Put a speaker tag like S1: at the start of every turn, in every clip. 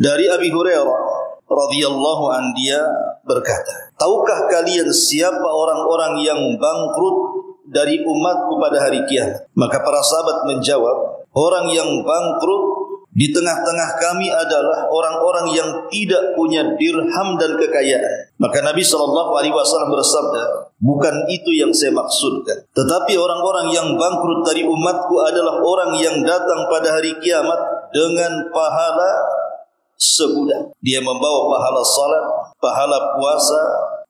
S1: Dari Abi Hurairah radhiyallahu an, dia berkata, tahukah kalian siapa orang-orang yang bangkrut dari umatku pada hari kiamat? Maka para sahabat menjawab, orang yang bangkrut di tengah-tengah kami adalah orang-orang yang tidak punya dirham dan kekayaan. Maka Nabi SAW bersabda, bukan itu yang saya maksudkan. Tetapi orang-orang yang bangkrut dari umatku adalah orang yang datang pada hari kiamat dengan pahala sebulan. Dia membawa pahala salat, pahala puasa,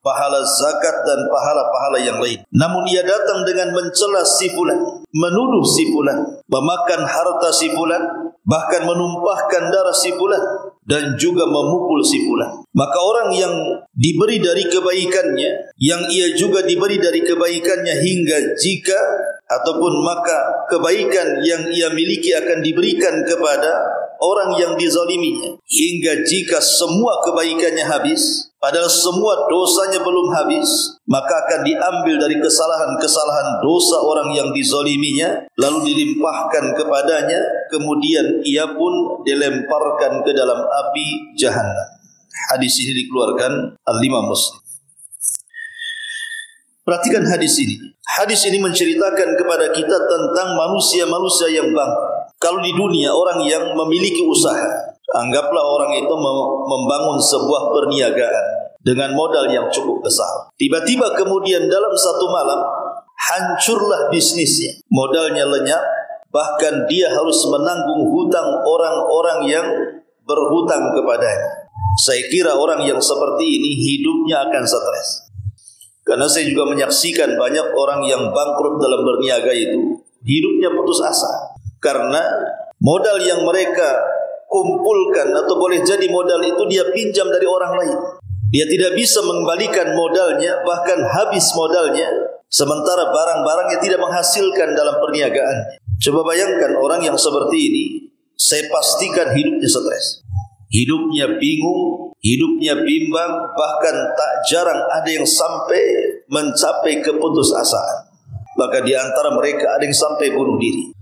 S1: pahala zakat dan pahala-pahala yang lain. Namun ia datang dengan mencela si fulan, menuduh si fulan, memakan harta si fulan, bahkan menumpahkan darah si fulan, dan juga memukul si fulan. Maka orang yang diberi dari kebaikannya, yang ia juga diberi dari kebaikannya, hingga jika ataupun maka kebaikan yang ia miliki akan diberikan kepada orang yang dizaliminya, hingga jika semua kebaikannya habis, padahal semua dosanya belum habis, maka akan diambil dari kesalahan-kesalahan dosa orang yang dizaliminya, lalu dilimpahkan kepadanya, kemudian ia pun dilemparkan ke dalam api jahannam. Hadis ini dikeluarkan Al-Imam Muslim. Perhatikan hadis ini. Hadis ini menceritakan kepada kita tentang manusia-manusia yang bangkrut. Kalau di dunia orang yang memiliki usaha, anggaplah orang itu membangun sebuah perniagaan dengan modal yang cukup besar. Tiba-tiba kemudian dalam satu malam hancurlah bisnisnya, modalnya lenyap, bahkan dia harus menanggung hutang orang-orang yang berhutang kepadanya. Saya kira orang yang seperti ini hidupnya akan stres. Karena saya juga menyaksikan banyak orang yang bangkrut dalam berniaga itu hidupnya putus asa. Karena modal yang mereka kumpulkan, atau boleh jadi modal itu dia pinjam dari orang lain. Dia tidak bisa mengembalikan modalnya, bahkan habis modalnya, sementara barang-barangnya tidak menghasilkan dalam perniagaan. Coba bayangkan orang yang seperti ini, saya pastikan hidupnya stres. Hidupnya bingung, hidupnya bimbang, bahkan tak jarang ada yang sampai mencapai keputusasaan. Maka di antara mereka ada yang sampai bunuh diri.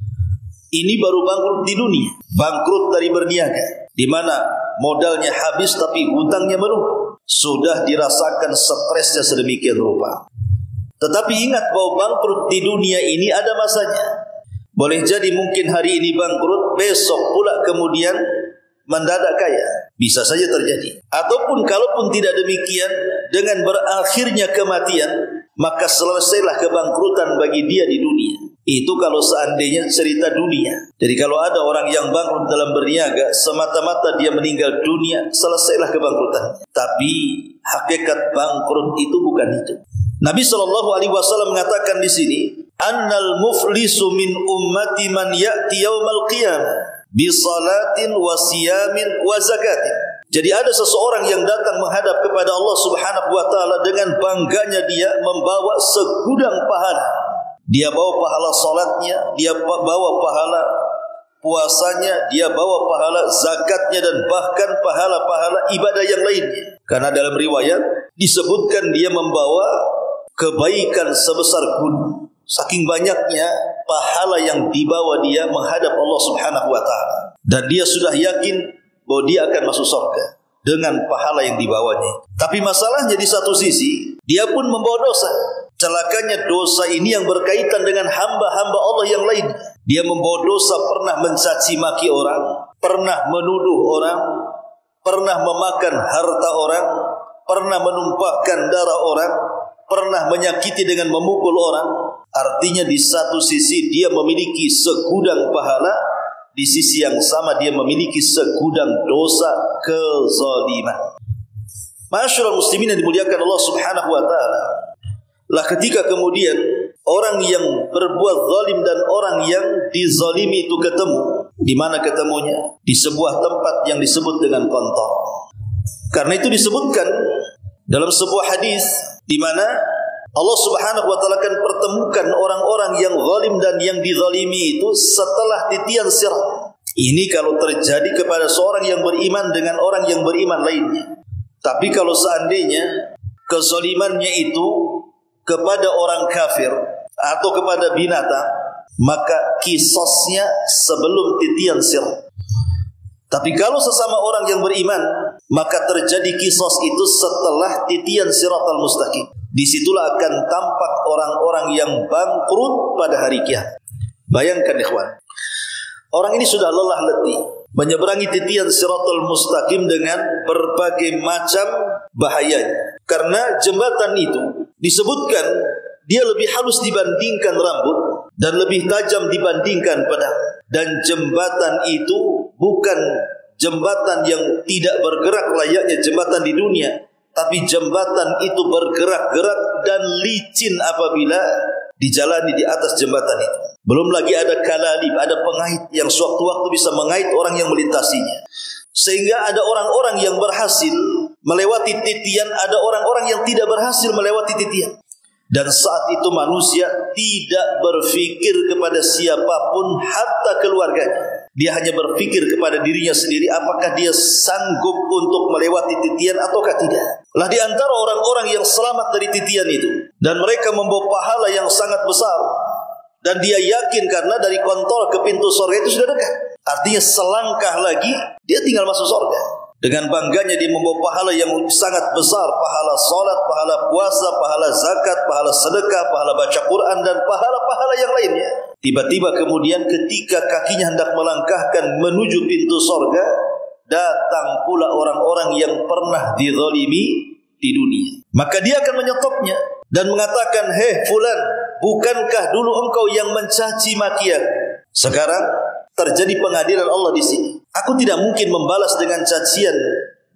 S1: Ini baru bangkrut di dunia, bangkrut dari berniaga, di mana modalnya habis tapi hutangnya menumpuk. Sudah dirasakan stresnya sedemikian rupa. Tetapi ingat bahwa bangkrut di dunia ini ada masanya. Boleh jadi mungkin hari ini bangkrut, besok pula kemudian mendadak kaya. Bisa saja terjadi. Ataupun kalaupun tidak demikian, dengan berakhirnya kematian, maka selesailah kebangkrutan bagi dia di dunia. Itu kalau seandainya cerita dunia. Jadi kalau ada orang yang bangkrut dalam berniaga, semata-mata dia meninggal dunia, selesailah kebangkrutan. Tapi hakikat bangkrut itu bukan itu. Nabi SAW mengatakan di sini, annal muflisu min ummati man ya'ti yaumal qiyamah bi salatin wa siyamin wa zakatin. Jadi ada seseorang yang datang menghadap kepada Allah Subhanahu wa taala dengan bangganya dia membawa segudang pahala. Dia bawa pahala salatnya, dia bawa pahala puasanya, dia bawa pahala zakatnya, dan bahkan pahala-pahala ibadah yang lainnya. Karena dalam riwayat disebutkan dia membawa kebaikan sebesar gunung. Saking banyaknya pahala yang dibawa dia menghadap Allah Subhanahu wa taala. Dan dia sudah yakin bahwa dia akan masuk surga dengan pahala yang dibawanya. Tapi masalahnya di satu sisi, dia pun membawa dosa. Celakanya dosa ini yang berkaitan dengan hamba-hamba Allah yang lain. Dia membawa dosa pernah mencaci maki orang, pernah menuduh orang, pernah memakan harta orang, pernah menumpahkan darah orang, pernah menyakiti dengan memukul orang. Artinya di satu sisi dia memiliki segudang pahala, di sisi yang sama dia memiliki segudang dosa kezaliman. Ma'asyiral muslimin yang dimuliakan Allah Subhanahu wa taala. Lah ketika kemudian orang yang berbuat zalim dan orang yang dizalimi itu ketemu, di mana ketemunya? Di sebuah tempat yang disebut dengan kontor. Karena itu disebutkan dalam sebuah hadis di mana Allah Subhanahu wa taala akan pertemukan orang-orang yang zalim dan yang dizalimi itu setelah titian sirat. Ini kalau terjadi kepada seorang yang beriman dengan orang yang beriman lainnya. Tapi kalau seandainya kezalimannya itu kepada orang kafir atau kepada binatang, maka kisosnya sebelum titian sirat. Tapi kalau sesama orang yang beriman, maka terjadi kisos itu setelah titian siratal mustaqim. Disitulah akan tampak orang-orang yang bangkrut pada hari kiamat. Bayangkan ikhwan, orang ini sudah lelah letih menyeberangi titian siratal mustaqim dengan berbagai macam bahayanya. Karena jembatan itu disebutkan dia lebih halus dibandingkan rambut dan lebih tajam dibandingkan pedang. Dan jembatan itu bukan jembatan yang tidak bergerak layaknya jembatan di dunia, tapi jembatan itu bergerak-gerak dan licin apabila dijalani di atas jembatan itu. Belum lagi ada kalalib, ada pengait yang sewaktu-waktu bisa mengait orang yang melintasinya. Sehingga ada orang-orang yang berhasil melewati titian, ada orang-orang yang tidak berhasil melewati titian. Dan saat itu manusia tidak berfikir kepada siapapun, hatta keluarganya. Dia hanya berfikir kepada dirinya sendiri, apakah dia sanggup untuk melewati titian ataukah tidak. Lah di antara orang-orang yang selamat dari titian itu, dan mereka membawa pahala yang sangat besar, dan dia yakin karena dari kontol ke pintu surga itu sudah dekat. Artinya selangkah lagi dia tinggal masuk surga. Dengan bangganya dia membawa pahala yang sangat besar, pahala salat, pahala puasa, pahala zakat, pahala sedekah, pahala baca Quran dan pahala-pahala yang lainnya. Tiba-tiba kemudian ketika kakinya hendak melangkahkan menuju pintu surga, datang pula orang-orang yang pernah dizalimi di dunia. Maka dia akan menyetopnya dan mengatakan, "Hei fulan, bukankah dulu engkau yang mencaci maki aku? Sekarang terjadi pengadilan Allah di sini. Aku tidak mungkin membalas dengan cacian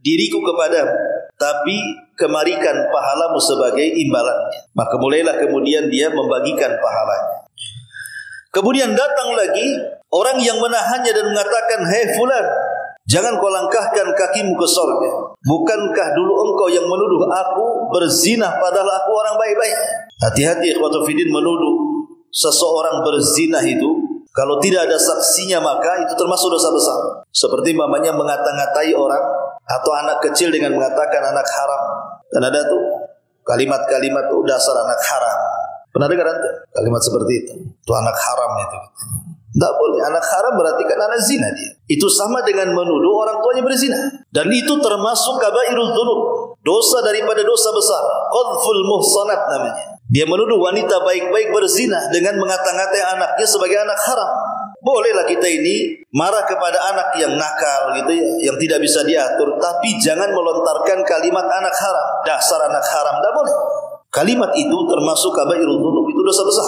S1: diriku kepadamu, tapi kemarikan pahalamu sebagai imbalannya." Maka mulailah kemudian dia membagikan pahalanya. Kemudian datang lagi orang yang menahannya dan mengatakan, "Hei fulan, jangan kau langkahkan kakimu ke surga. Bukankah dulu engkau yang menuduh aku berzina padahal aku orang baik-baik?" Hati-hati ikhwatu fiddin, menuduh seseorang berzina itu kalau tidak ada saksinya maka itu termasuk dosa besar. Seperti mamanya mengata-ngatai orang atau anak kecil dengan mengatakan anak haram. Dan ada tuh kalimat-kalimat tuh dasar anak haram. Pernah dengar antum kalimat seperti itu? Itu anak haram itu. Tidak boleh. Anak haram berarti kan anak zina dia. Itu sama dengan menuduh orang tuanya berzina. Dan itu termasuk kabairul dzunub, dosa daripada dosa besar. Qadful muhsanat namanya. Dia menuduh wanita baik-baik berzina dengan mengata-ngatai anaknya sebagai anak haram. Bolehlah kita ini marah kepada anak yang nakal gitu ya, yang tidak bisa diatur, tapi jangan melontarkan kalimat anak haram, dasar anak haram, tidak boleh. Kalimat itu termasuk kabairul dzunub, itu dosa besar.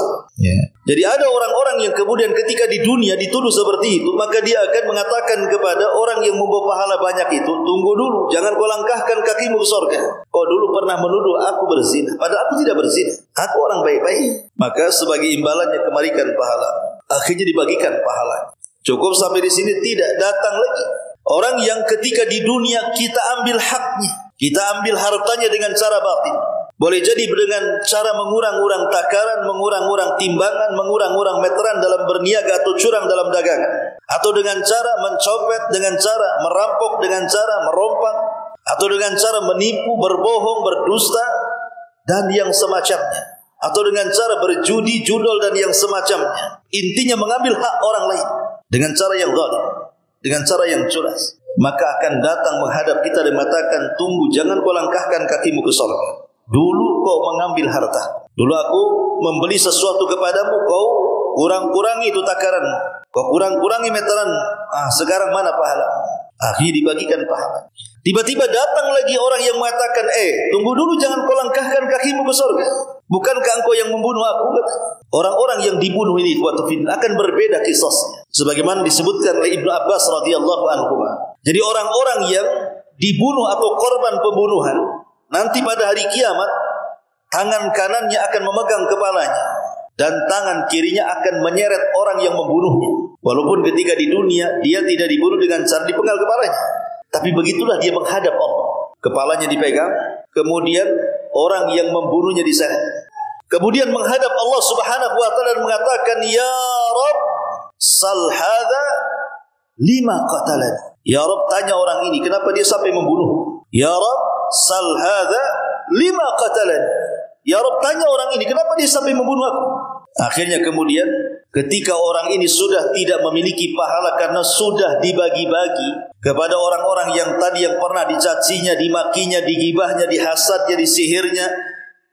S1: Jadi ada orang-orang yang kemudian ketika di dunia dituduh seperti itu, maka dia akan mengatakan kepada orang yang membawa pahala banyak itu, "Tunggu dulu, jangan kau langkahkan kakimu ke surga. Kau dulu pernah menuduh aku berzina, padahal aku tidak berzina. Aku orang baik-baik." Maka sebagai imbalannya kemarikan pahala. Akhirnya dibagikan pahala. Cukup sampai di sini, tidak, datang lagi orang yang ketika di dunia kita ambil haknya, kita ambil hartanya dengan cara batin. Boleh jadi dengan cara mengurang-urang takaran, mengurang-urang timbangan, mengurang-urang meteran dalam berniaga atau curang dalam dagangan, atau dengan cara mencopet, dengan cara merampok, dengan cara merompak, atau dengan cara menipu, berbohong, berdusta dan yang semacamnya, atau dengan cara berjudi, judol dan yang semacamnya. Intinya mengambil hak orang lain dengan cara yang zalim, dengan cara yang curas. Maka akan datang menghadap kita dan mengatakan, "Tunggu, jangan kau langkahkan kakimu ke surga. Dulu kau mengambil harta. Dulu aku membeli sesuatu kepadamu, kau kurang-kurangi itu takaran, kau kurang-kurangi meteran. Sekarang mana pahala?" Akhirnya dibagikan pahala. Tiba-tiba datang lagi orang yang mengatakan, "Tunggu dulu, jangan kau langkahkan kakimu ke surga. Bukankah engkau yang membunuh aku?" Orang-orang yang dibunuh ini akan berbeda kisahnya, sebagaimana disebutkan oleh Ibnu Abbas radhiyallahu anhu. Jadi orang-orang yang dibunuh atau korban pembunuhan, nanti pada hari kiamat, tangan kanannya akan memegang kepalanya dan tangan kirinya akan menyeret orang yang membunuhnya. Walaupun ketika di dunia dia tidak dibunuh dengan cara dipenggal kepalanya, tapi begitulah dia menghadap Allah. Kepalanya dipegang, kemudian orang yang membunuhnya diseret. Kemudian menghadap Allah Subhanahu wa taala dan mengatakan, "Ya Rabb, sal hadza lima qatalan." Ya Rabb, tanya orang ini kenapa dia sampai membunuh. Ya Rabb, sal hadza lima qatalan. Ya Rabb, tanya orang ini kenapa dia sampai membunuh aku. Akhirnya kemudian ketika orang ini sudah tidak memiliki pahala karena sudah dibagi-bagi kepada orang-orang yang tadi yang pernah dicacinya, dimakinya, digibahnya, dihasadnya, disihirnya,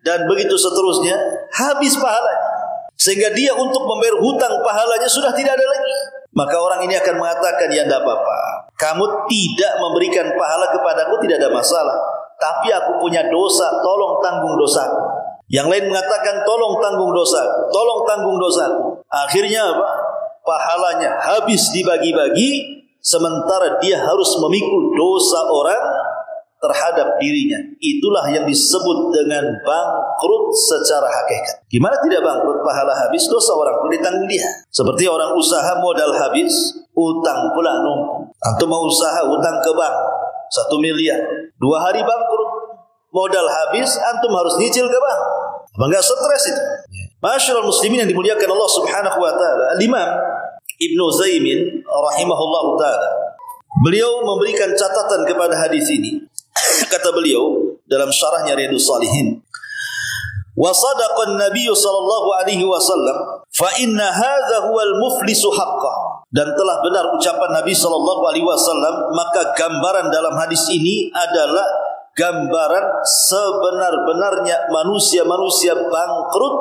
S1: dan begitu seterusnya, habis pahalanya. Sehingga dia untuk membayar hutang pahalanya sudah tidak ada lagi. Maka orang ini akan mengatakan, ya tidak apa-apa, kamu tidak memberikan pahala kepadaku tidak ada masalah, tapi aku punya dosa, tolong tanggung dosaku. Yang lain mengatakan, tolong tanggung dosaku, tolong tanggung dosaku. Akhirnya apa? Pahalanya habis dibagi-bagi, sementara dia harus memikul dosa orang terhadap dirinya. Itulah yang disebut dengan bangkrut secara hakikat. Gimana tidak bangkrut? Pahala habis, dosa orang pun ditanggung dia. Seperti orang usaha modal habis, utang pula numpuk. Antum mau usaha utang ke bank 1 miliar, 2 hari bangkrut. Modal habis, antum harus nyicil ke bank. Enggak stres itu. Masyaallah muslimin yang dimuliakan Allah Subhanahu wa taala. Imam Ibnu Zaimin rahimahullahu taala, beliau memberikan catatan kepada hadis ini. Kata beliau dalam syarahnya Riyadhus Shalihin, wa sadaqa an-nabiy sallallahu alaihi wasallam fa inna hadza huwal muflisu haqqan. Dan telah benar ucapan Nabi sallallahu alaihi wasallam, maka gambaran dalam hadis ini adalah gambaran sebenar-benarnya manusia-manusia bangkrut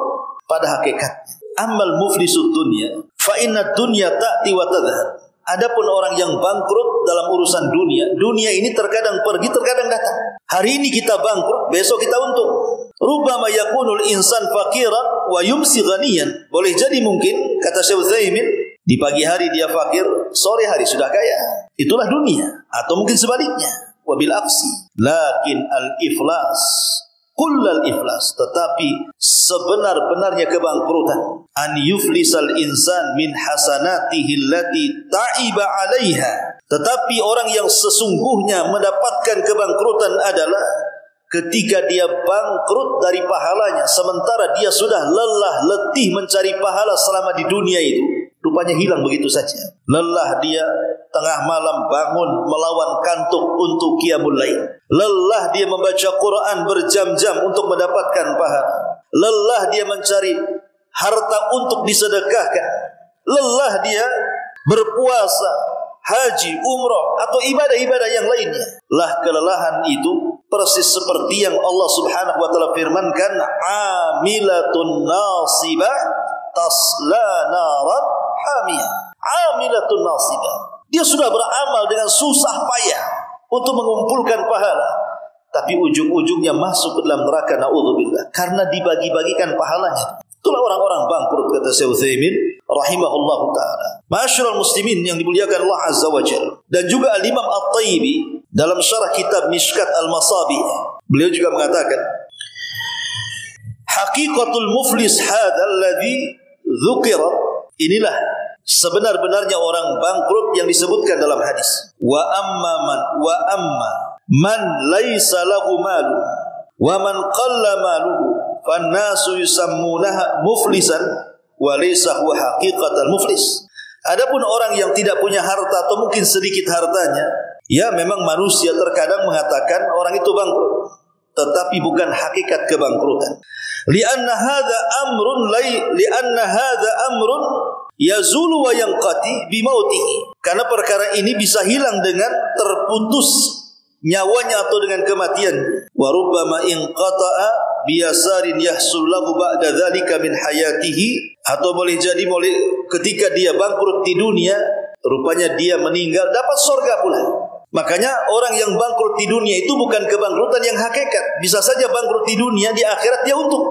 S1: pada hakikatnya. Ammal muflisud dunya fa inna dunya ta'ti wa tadhhab. Adapun orang yang bangkrut dalam urusan dunia, dunia ini terkadang pergi, terkadang datang. Hari ini kita bangkrut, besok kita untung. Rubbama yakunul insan faqiran wa yumsi ghaniyan. Boleh jadi mungkin, kata Syekh Utsaimin, di pagi hari dia fakir, sore hari sudah kaya. Itulah dunia. Atau mungkin sebaliknya. Wabil aksi, lakin al-iflas, kullal iflas, tetapi sebenar-benarnya kebangkrutan, an yuflisal insan min hasanatihi allati ta'iba 'alaiha. Tetapi orang yang sesungguhnya mendapatkan kebangkrutan adalah ketika dia bangkrut dari pahalanya, sementara dia sudah lelah letih mencari pahala selama di dunia itu. Rupanya hilang begitu saja. Lelah dia tengah malam bangun melawan kantuk untuk qiyamul lail. Lelah dia membaca Quran berjam-jam untuk mendapatkan pahala. Lelah dia mencari harta untuk disedekahkan. Lelah dia berpuasa, haji, umrah atau ibadah-ibadah yang lainnya. Lah kelelahan itu persis seperti yang Allah Subhanahu wa taala firmankan, amilatun nasibah tasla naran hamiyah. Amilatun nasibah. Dia sudah beramal dengan susah payah untuk mengumpulkan pahala, tapi ujung-ujungnya masuk ke dalam neraka, naudzubillah, karena dibagi-bagikan pahalanya. Itulah orang-orang bangkrut, kata Syekh Utsaimin rahimahullahu taala. Ma'asyiral muslimin yang dimuliakan Allah azza wajalla. Dan juga Al-Imam At-Tayyibi dalam syarah kitab Mishkat Al-Masabih, beliau juga mengatakan, haqiqatul muflis hadzal ladzi dzukira, inilah sebenar-benarnya orang bangkrut yang disebutkan dalam hadis. Wa amma man laisa lahu malu wa man qalla maluhu fannasu yusammunaha muflisan wa laysa huwa haqiqatal muflis. Adapun orang yang tidak punya harta atau mungkin sedikit hartanya, ya memang manusia terkadang mengatakan orang itu bangkrut, tetapi bukan hakikat kebangkrutan. Lianna hadza amrun yazulu wa yanqati bimautihi. Karena perkara ini bisa hilang dengan terputus nyawanya atau dengan kematian. Wa rubbama inqata'a biyasarin yahsul lahu ba'da dzalika min hayatihi. Atau boleh jadi ketika dia bangkrut di dunia, rupanya dia meninggal dapat surga pula. Makanya orang yang bangkrut di dunia itu bukan kebangkrutan yang hakikat. Bisa saja bangkrut di dunia, di akhirat dia untung.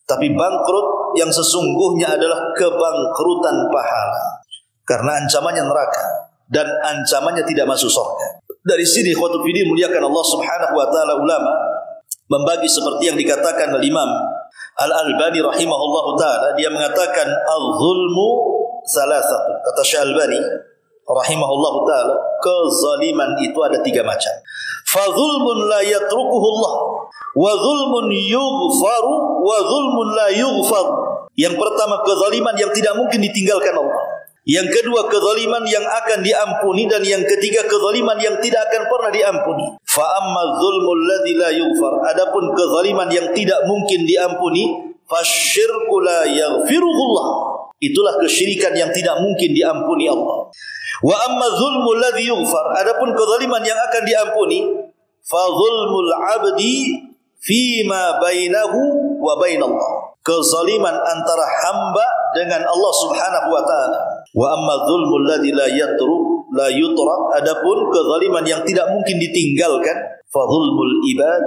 S1: Tapi bangkrut yang sesungguhnya adalah kebangkrutan pahala. Karena ancamannya neraka dan ancamannya tidak masuk surga. Dari sini ikhwatul fillah muliakan Allah Subhanahu wa taala, ulama membagi seperti yang dikatakan oleh Imam Al-Albani rahimahullahu taala. Dia mengatakan al-zulmu salasatu. Kata Syekh Albani rahimahullahu taala, kezaliman itu ada 3 macam. Fa zulmun la yatrukuhu Allah, wa zulmun yughfaru, wa zulmun la yughfar. Yang pertama kezaliman yang tidak mungkin ditinggalkan Allah. Yang kedua kezaliman yang akan diampuni, dan yang ketiga kezaliman yang tidak akan pernah diampuni. Fa amma zulmul ladzi la yughfar, adapun kezaliman yang tidak mungkin diampuni, fasyirku la yaghfiruhullah. Itulah kesyirikan yang tidak mungkin diampuni Allah. Wa amma dzulmul ladzi yughfar, adapun kezaliman yang akan diampuni, fa dzulmul 'abdi fima bainahu wa bainallah. Kezaliman antara hamba dengan Allah Subhanahu wa taala. Wa amma dzulmul ladzi la yutrak, adapun kezaliman yang tidak mungkin ditinggalkan, fa dzulmul ibad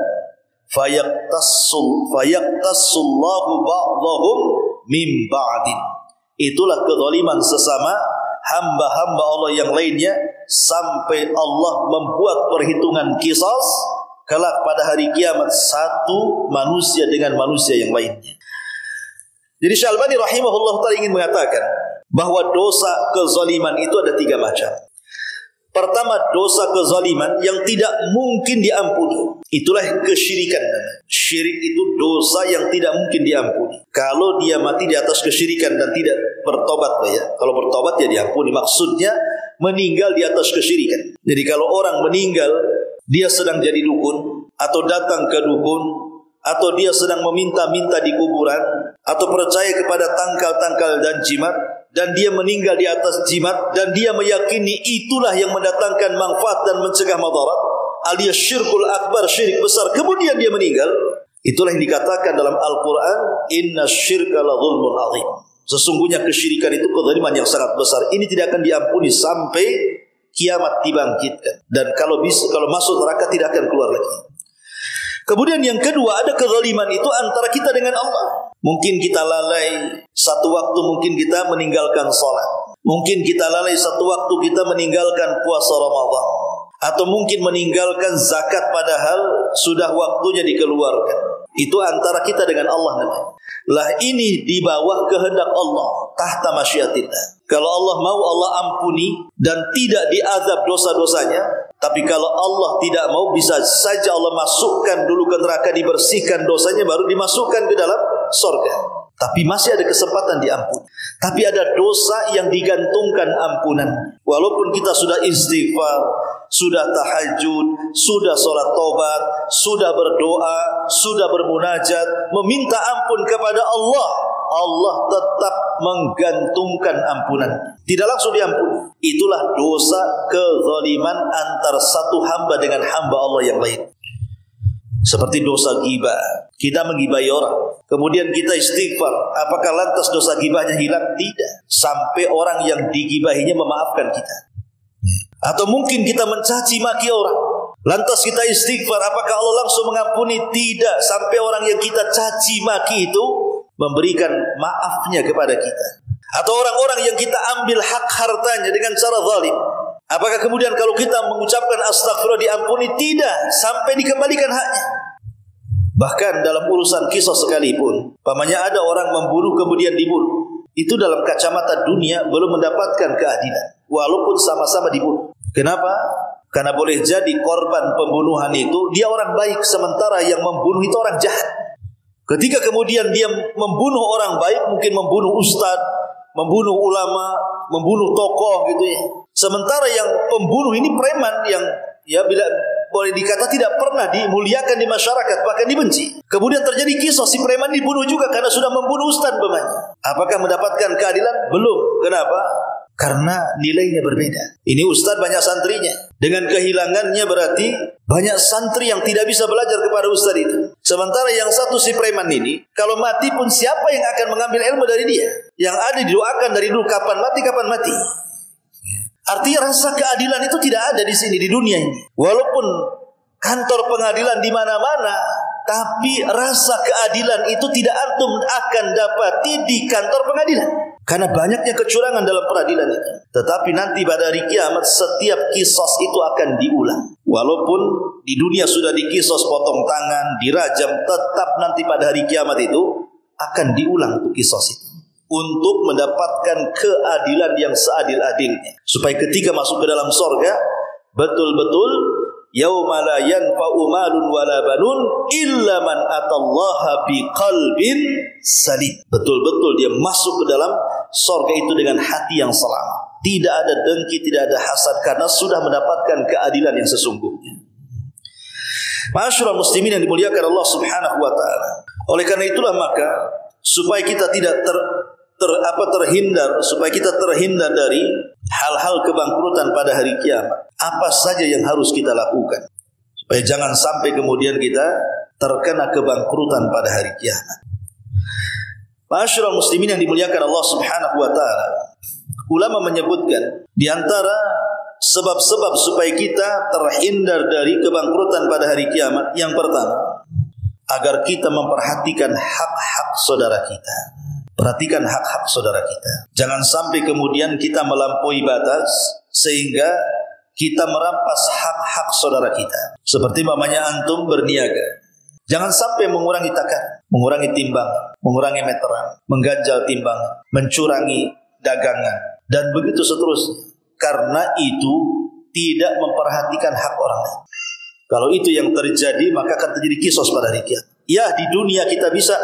S1: fayaqtassullahu ba'dahum min ba'din. Itulah kezaliman sesama hamba-hamba Allah yang lainnya sampai Allah membuat perhitungan qisas kelak pada hari kiamat satu manusia dengan manusia yang lainnya. Jadi Syalbani rahimahullah ta'ala ingin mengatakan bahwa dosa kezaliman itu ada 3 macam. Pertama, dosa kezaliman yang tidak mungkin diampuni. Itulah kesyirikan. Syirik itu dosa yang tidak mungkin diampuni. Kalau dia mati di atas kesyirikan dan tidak bertobat, ya. Kalau bertobat ya diampuni. Maksudnya meninggal di atas kesyirikan. Jadi kalau orang meninggal, dia sedang jadi dukun, atau datang ke dukun, atau dia sedang meminta-minta di kuburan, atau percaya kepada tangkal-tangkal dan jimat, dan dia meninggal di atas jimat, dan dia meyakini itulah yang mendatangkan manfaat dan mencegah madarat, alias syirkul akbar, syirik besar, kemudian dia meninggal. Itulah yang dikatakan dalam Al-Quran, inna syirka la zulmun azim. Sesungguhnya kesyirikan itu kezaliman yang sangat besar. Ini tidak akan diampuni sampai kiamat dibangkitkan, dan kalau masuk neraka tidak akan keluar lagi. Kemudian yang kedua, ada kezaliman itu antara kita dengan Allah. Mungkin kita lalai satu waktu, mungkin kita meninggalkan salat. Mungkin kita lalai satu waktu, kita meninggalkan puasa Ramadan. Atau mungkin meninggalkan zakat padahal sudah waktunya dikeluarkan. Itu antara kita dengan Allah namanya. Lah ini di bawah kehendak Allah, tahta masyiatillah. Kalau Allah mau, Allah ampuni dan tidak diazab dosa-dosanya. Tapi kalau Allah tidak mau, bisa saja Allah masukkan dulu ke neraka, dibersihkan dosanya, baru dimasukkan ke dalam surga. Tapi masih ada kesempatan diampuni. Tapi ada dosa yang digantungkan ampunan. Walaupun kita sudah istighfar, sudah tahajud, sudah sholat taubat, sudah berdoa, sudah bermunajat, meminta ampun kepada Allah, Allah tetap menggantungkan ampunan. Tidak langsung diampuni. Itulah dosa kezaliman antara satu hamba dengan hamba Allah yang lain. Seperti dosa ghibah. Kita menggibahi orang, kemudian kita istighfar. Apakah lantas dosa ghibahnya hilang? Tidak. Sampai orang yang digibahinya memaafkan kita. Atau mungkin kita mencaci maki orang, lantas kita istighfar. Apakah Allah langsung mengampuni? Tidak. Sampai orang yang kita caci maki itu memberikan maafnya kepada kita. Atau orang-orang yang kita ambil hak hartanya dengan cara zalim, apakah kemudian kalau kita mengucapkan astagfirullah diampuni? Tidak, sampai dikembalikan haknya. Bahkan dalam urusan kisah sekalipun, pamannya ada orang membunuh kemudian dibunuh, itu dalam kacamata dunia belum mendapatkan keadilan, walaupun sama-sama dibunuh. Kenapa? Karena boleh jadi korban pembunuhan itu dia orang baik, sementara yang membunuh itu orang jahat. Ketika kemudian dia membunuh orang baik, mungkin membunuh ustadz, membunuh ulama, membunuh tokoh gitu ya. Sementara yang pembunuh ini preman yang ya bila boleh dikata tidak pernah dimuliakan di masyarakat, bahkan dibenci. Kemudian terjadi kisah si preman dibunuh juga karena sudah membunuh ustaz umpamanya. Apakah mendapatkan keadilan? Belum. Kenapa? Karena nilainya berbeda. Ini ustaz banyak santrinya. Dengan kehilangannya berarti banyak santri yang tidak bisa belajar kepada ustaz itu. Sementara yang satu si preman ini, kalau mati pun siapa yang akan mengambil ilmu dari dia? Yang ada didoakan dari dulu, kapan mati, kapan mati. Artinya rasa keadilan itu tidak ada di sini, di dunia ini. Walaupun kantor pengadilan di mana-mana, tapi rasa keadilan itu tidak antum akan dapati di kantor pengadilan. Karena banyaknya kecurangan dalam peradilan itu. Tetapi nanti pada hari kiamat setiap kisos itu akan diulang. Walaupun di dunia sudah dikisos potong tangan, dirajam, tetap nanti pada hari kiamat itu akan diulang untuk kisos itu. Untuk mendapatkan keadilan yang seadil-adilnya. Supaya ketika masuk ke dalam sorga, betul-betul yauma la yanfa'u malun wala banun illa man atallaha biqalbin salim. Betul-betul dia masuk ke dalam sorga itu dengan hati yang selamat. Tidak ada dengki, tidak ada hasad, karena sudah mendapatkan keadilan yang sesungguhnya. Ma'asyiral muslimin yang dimuliakan Allah Subhanahu wa taala. Oleh karena itulah maka supaya kita tidak terhindar, supaya kita terhindar dari hal-hal kebangkrutan pada hari kiamat. Apa saja yang harus kita lakukan supaya jangan sampai kemudian kita terkena kebangkrutan pada hari kiamat. Ma'asyiral muslimin yang dimuliakan Allah Subhanahu wa taala, ulama menyebutkan di antara sebab-sebab supaya kita terhindar dari kebangkrutan pada hari kiamat, yang pertama, agar kita memperhatikan hak-hak saudara kita. Perhatikan hak-hak saudara kita. Jangan sampai kemudian kita melampaui batas sehingga kita merampas hak-hak saudara kita. Seperti mamanya antum berniaga. Jangan sampai mengurangi takaran, mengurangi timbang, mengurangi meteran, mengganjal timbang, mencurangi dagangan, dan begitu seterusnya. Karena itu tidak memperhatikan hak orang lain. Kalau itu yang terjadi, maka akan terjadi kisos pada hari kiamat. Ya, di dunia kita bisa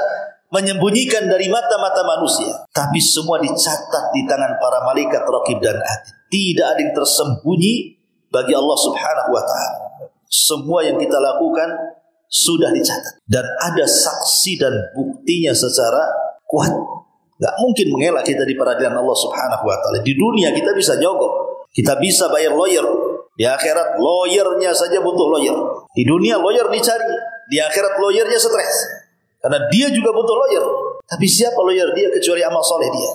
S1: menyembunyikan dari mata-mata manusia, tapi semua dicatat di tangan para malaikat raqib dan atid. Tidak ada yang tersembunyi bagi Allah Subhanahu wa taala. Semua yang kita lakukan sudah dicatat dan ada saksi dan buktinya secara kuat. Gak mungkin mengelak kita di peradilan Allah Subhanahu wa taala. Di dunia kita bisa nyogok, kita bisa bayar lawyer. Di akhirat lawyernya saja butuh lawyer. Di dunia lawyer dicari, di akhirat lawyernya stres. Karena dia juga butuh lawyer. Tapi siapa lawyer dia kecuali amal soleh dia.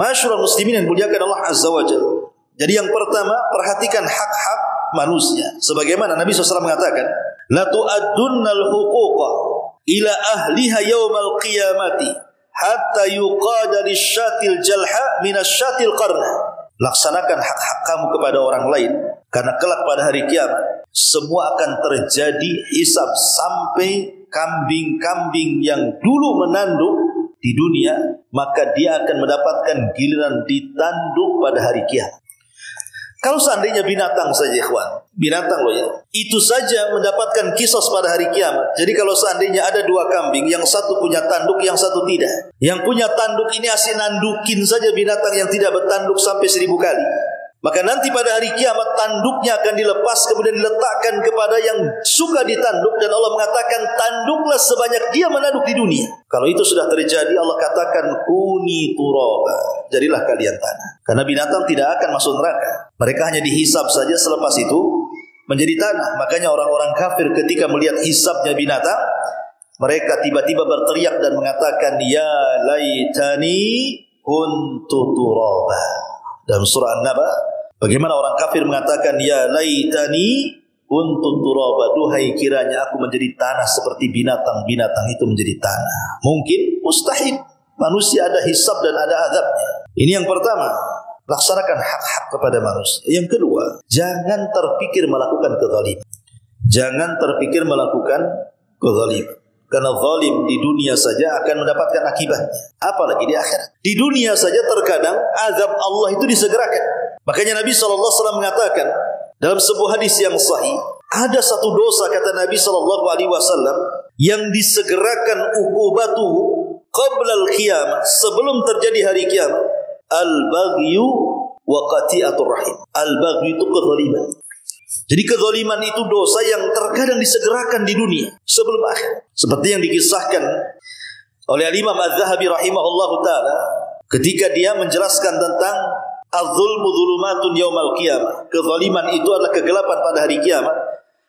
S1: Ma'asyiral muslimin yang dimuliakan Allah Azza wa Jalla. Jadi yang pertama, perhatikan hak-hak manusia. Sebagaimana Nabi SAW mengatakan, la tu'addunnal huquqa ila ahliha yawmal qiyamati hatta yuqada lisyatil jalha minasyatil qarna. Laksanakan hak-hak kamu kepada orang lain, karena kelak pada hari kiamat semua akan terjadi hisab sampai kambing-kambing yang dulu menanduk di dunia, maka dia akan mendapatkan giliran ditanduk pada hari kiamat. Kalau seandainya binatang saja, ikhwan, binatang loh ya, itu saja mendapatkan kisos pada hari kiamat. Jadi kalau seandainya ada dua kambing, yang satu punya tanduk, yang satu tidak. Yang punya tanduk ini asli nandukin saja binatang yang tidak bertanduk sampai 1000 kali. Maka nanti pada hari kiamat tanduknya akan dilepas, kemudian diletakkan kepada yang suka ditanduk, dan Allah mengatakan tanduklah sebanyak dia menanduk di dunia. Kalau itu sudah terjadi, Allah katakan kuni turaba, jadilah kalian tanah. Karena binatang tidak akan masuk neraka, mereka hanya dihisab saja, selepas itu menjadi tanah. Makanya orang-orang kafir ketika melihat hisabnya binatang, mereka tiba-tiba berteriak dan mengatakan ya laitani kuntu turaba. Dalam surah An-Naba, bagaimana orang kafir mengatakan ya laitani kuntu turaba, duhai kiranya aku menjadi tanah seperti binatang-binatang itu menjadi tanah. Mungkin mustahil, manusia ada hisab dan ada azabnya. Ini yang pertama, laksanakan hak-hak kepada manusia. Yang kedua, jangan terpikir melakukan kezaliman. Jangan terpikir melakukan kezaliman. Karena zalim di dunia saja akan mendapatkan akibatnya, apalagi di akhirat. Di dunia saja terkadang azab Allah itu disegerakan. Makanya Nabi SAW mengatakan dalam sebuah hadis yang sahih, ada satu dosa kata Nabi SAW yang disegerakan uqubatuhu qabla al-qiyamah, sebelum terjadi hari kiamat, al-baghyu wa qati'atur rahim. Al-baghyu itu kezaliman. Jadi kezaliman itu dosa yang terkadang disegerakan di dunia sebelum akhir. Seperti yang dikisahkan oleh Imam Az-Zahabi rahimahullahu ta'ala ketika dia menjelaskan tentang az-zulmu dzulumatun yaumal qiyamah. Kezaliman itu adalah kegelapan pada hari kiamat.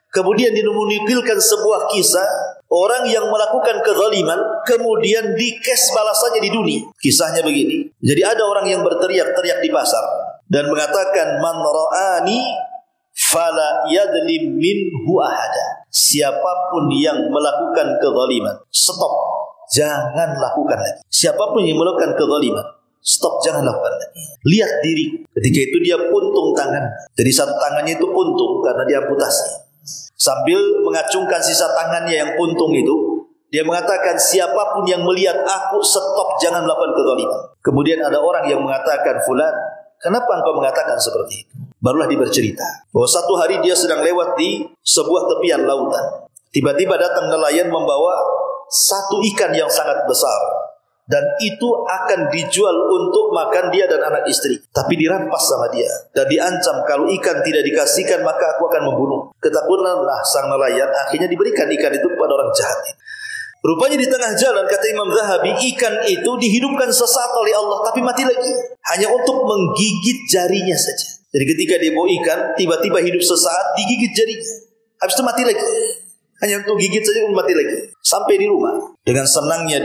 S1: Kemudian dinukilkan sebuah kisah orang yang melakukan kezaliman kemudian dikes balasannya di dunia. Kisahnya begini. Jadi ada orang yang berteriak-teriak di pasar dan mengatakan man ra'ani fala yadlim minhu ahada. Siapapun yang melakukan kezaliman, stop, jangan lakukan lagi. Siapapun yang melakukan kezaliman, stop, jangan lakukan lagi. Lihat diriku. Ketika itu dia puntung tangan. Jadi satu tangannya itu puntung karena dia amputasi. Sambil mengacungkan sisa tangannya yang puntung itu, dia mengatakan siapapun yang melihat aku, stop, jangan melakukan kezaliman. Kemudian ada orang yang mengatakan, fulan, kenapa engkau mengatakan seperti itu? Barulah dia bercerita bahwa satu hari dia sedang lewat di sebuah tepian lautan. Tiba-tiba datang nelayan membawa satu ikan yang sangat besar, dan itu akan dijual untuk makan dia dan anak istri. Tapi dirampas sama dia dan diancam kalau ikan tidak dikasihkan maka aku akan membunuh. Ketakutanlah sang nelayan, akhirnya diberikan ikan itu kepada orang jahat. Rupanya di tengah jalan, kata Imam Zahabi, ikan itu dihidupkan sesaat oleh Allah, tapi mati lagi. Hanya untuk menggigit jarinya saja. Jadi ketika dia bawa ikan, tiba-tiba hidup sesaat, digigit jarinya. Habis itu mati lagi. Hanya untuk gigit saja pun mati lagi. Sampai di rumah. Dengan senangnya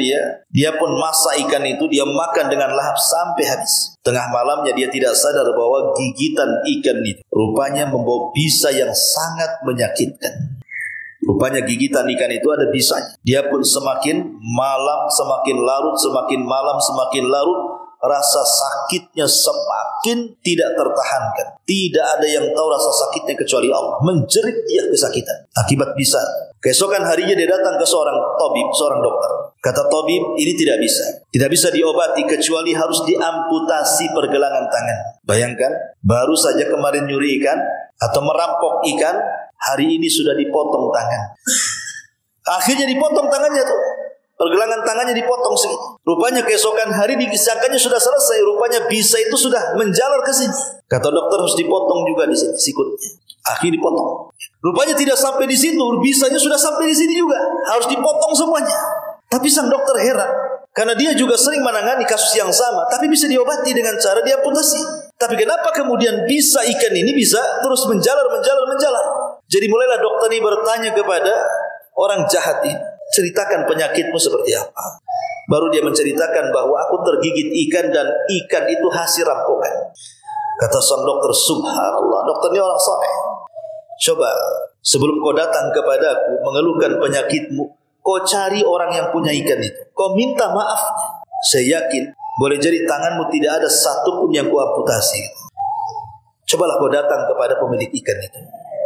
S1: dia pun masak ikan itu, dia makan dengan lahap sampai habis. Tengah malamnya dia tidak sadar bahwa gigitan ikan itu rupanya membawa bisa yang sangat menyakitkan. Rupanya gigitan ikan itu ada bisanya. Dia pun semakin malam, semakin larut, semakin malam, semakin larut. Rasa sakitnya semakin tidak tertahankan. Tidak ada yang tahu rasa sakitnya kecuali Allah. Menjerit dia kesakitan akibat bisa. Keesokan harinya dia datang ke seorang tabib, seorang dokter. Kata tabib, ini tidak bisa. Tidak bisa diobati kecuali harus diamputasi pergelangan tangan. Bayangkan, baru saja kemarin nyuri ikan atau merampok ikan, hari ini sudah dipotong tangan. Akhirnya dipotong tangannya tuh. Pergelangan tangannya dipotong segitu. Rupanya keesokan hari disangkanya sudah selesai. Rupanya bisa itu sudah menjalar ke sini. Kata dokter harus dipotong juga di sini sikutnya. Akhirnya dipotong. Rupanya tidak sampai di situ. Bisanya sudah sampai di sini juga. Harus dipotong semuanya. Tapi sang dokter heran. Karena dia juga sering menangani kasus yang sama. Tapi bisa diobati dengan cara diamputasi. Tapi kenapa kemudian bisa ikan ini bisa terus menjalar. Jadi mulailah dokter ini bertanya kepada orang jahat ini. Ceritakan penyakitmu seperti apa. Baru dia menceritakan bahwa aku tergigit ikan dan ikan itu hasil rampokan. Kata sang dokter, subhanallah, dokter ini orang saleh. Coba sebelum kau datang kepadaku mengeluhkan penyakitmu, kau cari orang yang punya ikan itu. Kau minta maafnya. Saya yakin boleh jadi tanganmu tidak ada satu pun yang kau amputasi. Cobalah kau datang kepada pemilik ikan itu.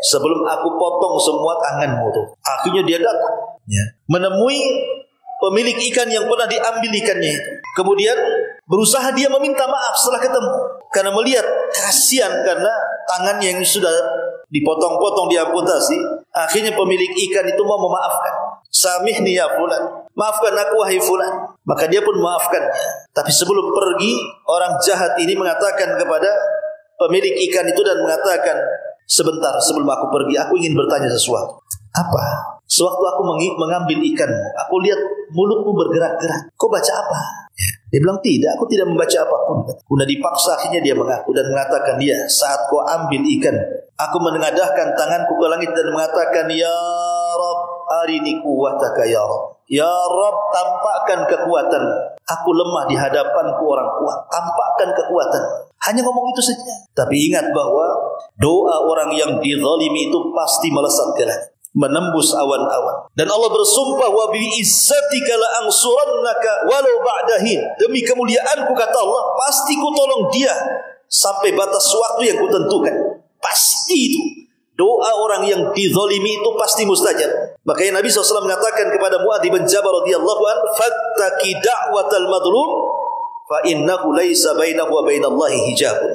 S1: Sebelum aku potong semua tanganmu tuh. Akhirnya dia datang. Ya. Menemui pemilik ikan yang pernah diambil ikannya itu. Kemudian berusaha dia meminta maaf setelah ketemu. Karena melihat kasihan karena tangannya yang sudah dipotong-potong, diamputasi. Akhirnya pemilik ikan itu mau memaafkan. Samihni ya fulan. Maafkan aku wahai fulan. Maka dia pun memaafkannya. Tapi sebelum pergi, orang jahat ini mengatakan kepada pemilik ikan itu dan mengatakan, sebentar sebelum aku pergi, aku ingin bertanya sesuatu. Apa? Sewaktu aku mengambil ikanmu, aku lihat mulutmu bergerak-gerak. Kau baca apa? Dia bilang, tidak, aku tidak membaca apapun. Kemudian dipaksa akhirnya dia mengaku dan mengatakan, dia saat kau ambil ikan, aku menengadahkan tanganku ke langit dan mengatakan, ya Rabb, arini quwwataka ya Rabb. Ya Rabb, tampakkan kekuatan. Aku lemah di hadapanku orang kuat. Tampakkan kekuatan. Hanya ngomong itu saja. Tapi ingat bahwa doa orang yang dizalimi itu pasti melesat ke langit, menembus awan-awan. Dan Allah bersumpah, wa bi izzatika la ansurannaka walau ba'dahin. Demi kemuliaanku, kata Allah, pasti ku tolong dia sampai batas waktu yang kutentukan. Pasti itu. Doa orang yang dizalimi itu pasti mustajab. Makanya Nabi SAW mengatakan kepada Mu'adz bin Jabal radhiyallahu anhu, fattaqi da'watal madlum fa innahu laisa bainahu wa bainallahi hijabun.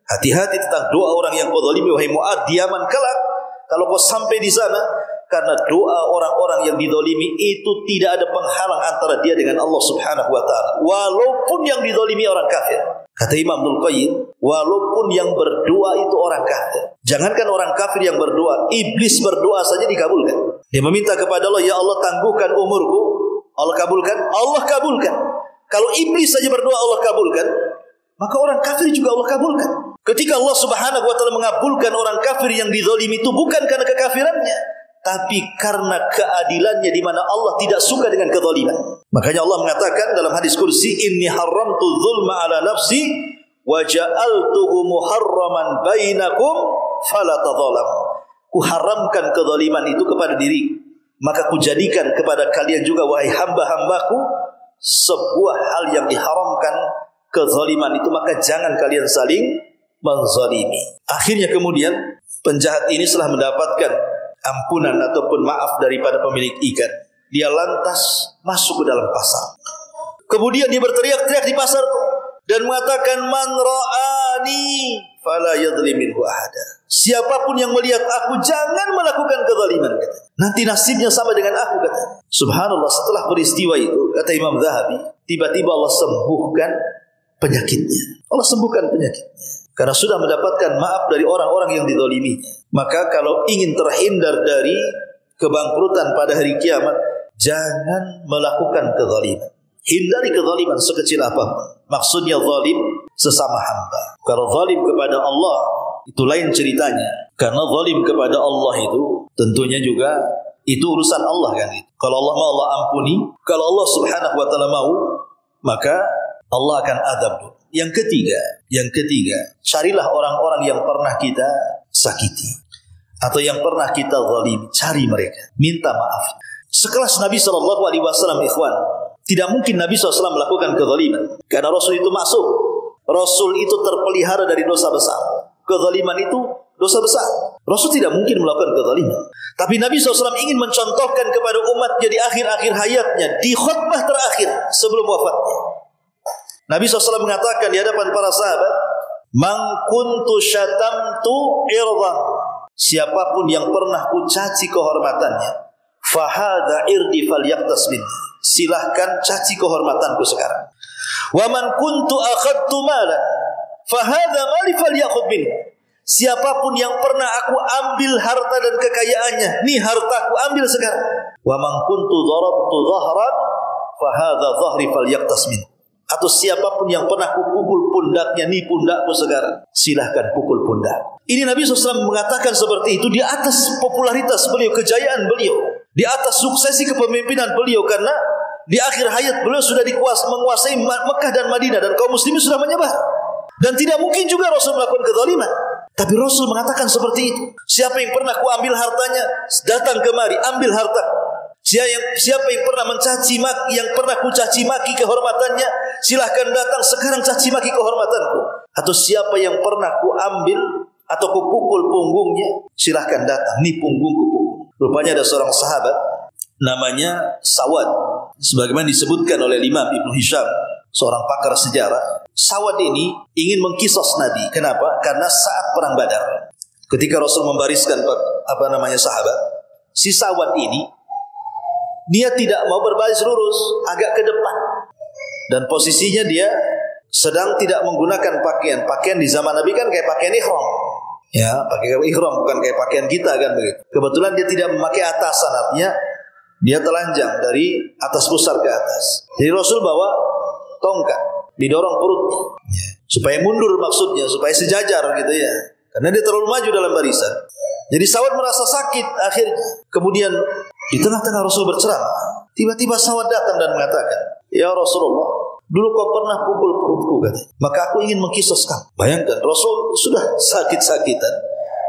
S1: Hati-hati tentang doa orang yang kau zalimi wahai Mu'adz di yaman kelak. Kalau kau sampai di sana, karena doa orang-orang yang dizalimi itu tidak ada penghalang antara dia dengan Allah Subhanahu wa taala, walaupun yang dizalimi orang kafir. Kata Imam Ibnul Qayyim, walaupun yang berdoa itu orang kafir. Jangankan orang kafir yang berdoa, iblis berdoa saja dikabulkan. Dia meminta kepada Allah, ya Allah tangguhkan umurku. Allah kabulkan, Allah kabulkan. Kalau iblis saja berdoa Allah kabulkan, maka orang kafir juga Allah kabulkan. Ketika Allah Subhanahu wa taala mengabulkan orang kafir yang dizalimi itu bukan karena kekafirannya, tapi karena keadilannya di mana Allah tidak suka dengan kezaliman. Makanya Allah mengatakan dalam hadis kursi, inni haramtu dzulma ala nafsi wa ja'altuhu muharraman bainakum fala tadzalamu. Ku haramkan kezaliman itu kepada diri, maka ku jadikan kepada kalian juga wahai hamba-hambaku sebuah hal yang diharamkan, kezaliman itu, maka jangan kalian saling menzalimi. Akhirnya kemudian penjahat ini setelah mendapatkan ampunan ataupun maaf daripada pemilik ikan, dia lantas masuk ke dalam pasar. Kemudian dia berteriak-teriak di pasar dan mengatakan, man ra'ani fala yadhlim minhu ahada. Siapapun yang melihat aku jangan melakukan kezaliman, kata. Nanti nasibnya sama dengan aku, kata. Subhanallah, setelah peristiwa itu, kata Imam Zahabi, tiba-tiba Allah sembuhkan penyakitnya. Allah sembuhkan penyakitnya karena sudah mendapatkan maaf dari orang-orang yang dizaliminya. Maka kalau ingin terhindar dari kebangkrutan pada hari kiamat, Jangan melakukan kezaliman. Hindari kezaliman sekecil apapun. Maksudnya zalim sesama hamba. Kalau zalim kepada Allah itu lain ceritanya. Karena zalim kepada Allah itu tentunya juga itu urusan Allah kan itu. Kalau Allah mau Allah ampuni, kalau Allah Subhanahu wa taala mau, maka Allah akan adab. Yang ketiga, carilah orang-orang yang pernah kita sakiti atau yang pernah kita zalimi, cari mereka, minta maaf. Sekelas Nabi SAW, ikhwan, tidak mungkin Nabi SAW melakukan kezaliman karena Rasul itu maksum. Rasul itu terpelihara dari dosa besar. Kezaliman itu dosa besar. Rasul tidak mungkin melakukan kezaliman. Tapi Nabi SAW ingin mencontohkan kepada umatnya di akhir-akhir hayatnya, di khutbah terakhir sebelum wafatnya. Nabi SAW mengatakan di hadapan para sahabat, "Man kuntu syatamtu irdan." Siapapun yang pernah kucaci kehormatannya, fahadha irdi falyaqtas minni. Silahkan caci kehormatanku sekarang. Wa man kuntu akhadtu malan, fahadha mali falyakhud minni. Siapapun yang pernah aku ambil harta dan kekayaannya, nih hartaku ambil sekarang. Wa man kuntu darabtu dhahran, fahadha dhahri falyaqtas minni. Atau siapapun yang pernah kupukul pundaknya, nih pundakku sekarang, silahkan pukul pundak. Ini Nabi SAW mengatakan seperti itu di atas popularitas beliau, kejayaan beliau, di atas suksesi kepemimpinan beliau, karena di akhir hayat beliau sudah menguasai Mekah dan Madinah dan kaum muslimin sudah menyebar. Dan tidak mungkin juga Rasul melakukan kezaliman. Tapi Rasul mengatakan seperti itu. Siapa yang pernah kuambil hartanya, datang kemari, ambil harta. Siapa yang pernah mencaci maki, yang pernah kucaci maki kehormatannya, silahkan datang sekarang caci maki kehormatanku. Atau siapa yang pernah kuambil atau kupukul punggungnya, silahkan datang, nih punggungku pukul. Rupanya ada seorang sahabat namanya Sawad, sebagaimana disebutkan oleh Imam Ibnu Hisham, seorang pakar sejarah. Sawad ini ingin mengkisos Nabi. Kenapa? Karena saat perang Badar, ketika Rasul membariskan sahabat, si Sawad ini dia tidak mau berbaris lurus, agak ke depan. Dan posisinya dia sedang tidak menggunakan pakaian. Pakaian di zaman Nabi kan kayak pakaian ihram. Ya, pakai ihram bukan kayak pakaian kita kan begitu. Kebetulan dia tidak memakai atasan, artinya dia telanjang dari atas pusar ke atas. Jadi Rasul bawa tongkat, didorong perutnya, ya, supaya mundur maksudnya, supaya sejajar gitu ya. Karena dia terlalu maju dalam barisan. Jadi Sawad merasa sakit akhirnya. Kemudian di tengah-tengah Rasul berceramah, tiba-tiba Sawad datang dan mengatakan, "Ya Rasulullah, dulu kau pernah pukul perutku," katanya. "Maka aku ingin mengkisos kamu." Bayangkan, Rasul sudah sakit-sakitan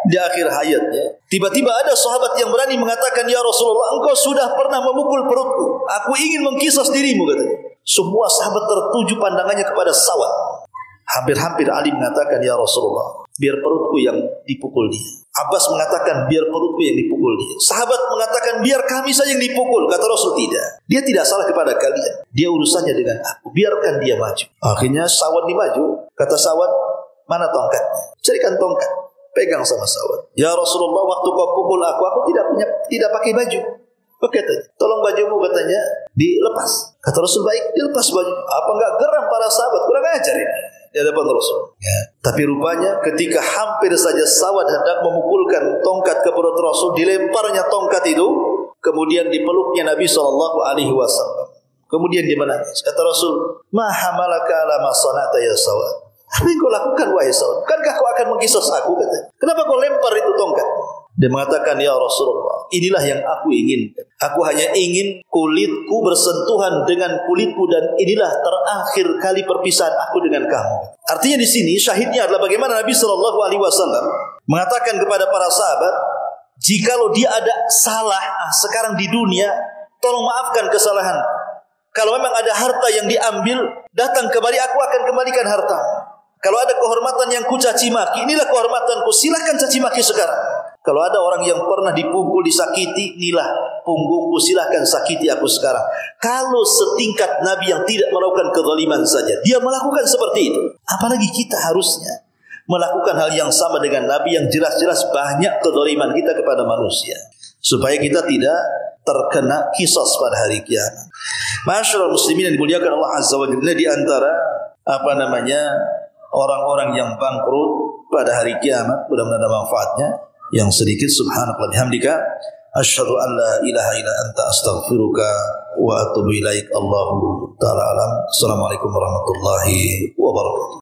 S1: di akhir hayatnya. Tiba-tiba ada sahabat yang berani mengatakan, "Ya Rasulullah, engkau sudah pernah memukul perutku. Aku ingin mengkisos dirimu," katanya. Semua sahabat tertuju pandangannya kepada Sawad. Hampir-hampir Ali mengatakan, "Ya Rasulullah, biar perutku yang dipukul dia." Abbas mengatakan, "Biar perutku yang dipukul dia." Sahabat mengatakan, "Biar kami saja yang dipukul." Kata Rasul, "Tidak. Dia tidak salah kepada kalian. Dia urusannya dengan aku. Biarkan dia maju." Akhirnya Sawad dimaju. Kata Sawad, "Mana tongkatnya?" "Carikan tongkat." Pegang sama Sawad. "Ya Rasulullah, waktu kau pukul aku tidak pakai baju." Katanya, "Tolong bajumu," katanya, "dilepas." Kata Rasul, "Baik, dilepas baju." Apa enggak geram para sahabat? Kurang ajar ini di hadapan Rasul. Ya. Tapi rupanya ketika hampir saja Sawad hendak memukulkan tongkat ke perut Rasul, dilemparnya tongkat itu, kemudian dipeluknya Nabi SAW. Kemudian dia menangis. Kata Rasul, "Ma hamalaka ala ma sana'ta ya Sawad?" "Apa yang kau lakukan wahai Sawad? Bukankah kau akan mengkisos aku?" katanya. "Kenapa kau lempar itu tongkat?" Dia mengatakan, "Ya Rasulullah, inilah yang aku inginkan. Aku hanya ingin kulitku bersentuhan dengan kulitku dan inilah terakhir kali perpisahan aku dengan kamu." Artinya di sini syahidnya adalah bagaimana Nabi SAW mengatakan kepada para sahabat, jikalau dia ada salah sekarang di dunia, tolong maafkan kesalahan. Kalau memang ada harta yang diambil, datang kembali, aku akan kembalikan harta. Kalau ada kehormatan yang ku caci maki, inilah kehormatanku, silakan caci maki sekarang. Kalau ada orang yang pernah dipukul, disakiti, inilah punggungku, silahkan sakiti aku sekarang. Kalau setingkat Nabi yang tidak melakukan kezaliman saja, dia melakukan seperti itu, apalagi kita harusnya melakukan hal yang sama dengan Nabi yang jelas-jelas banyak kezaliman kita kepada manusia, supaya kita tidak terkena kisos pada hari kiamat. Masyaallah muslimin yang dimuliakan Allah Azza wa Jalla, di antara orang-orang yang bangkrut pada hari kiamat, mudah-mudahan ada manfaatnya yang sedikit. Subhanallah bihamdika Asyhadu an la ilaha illa anta astaghfiruka wa atubu ilaik. Allahu ta'ala alam. Assalamualaikum warahmatullahi wabarakatuh.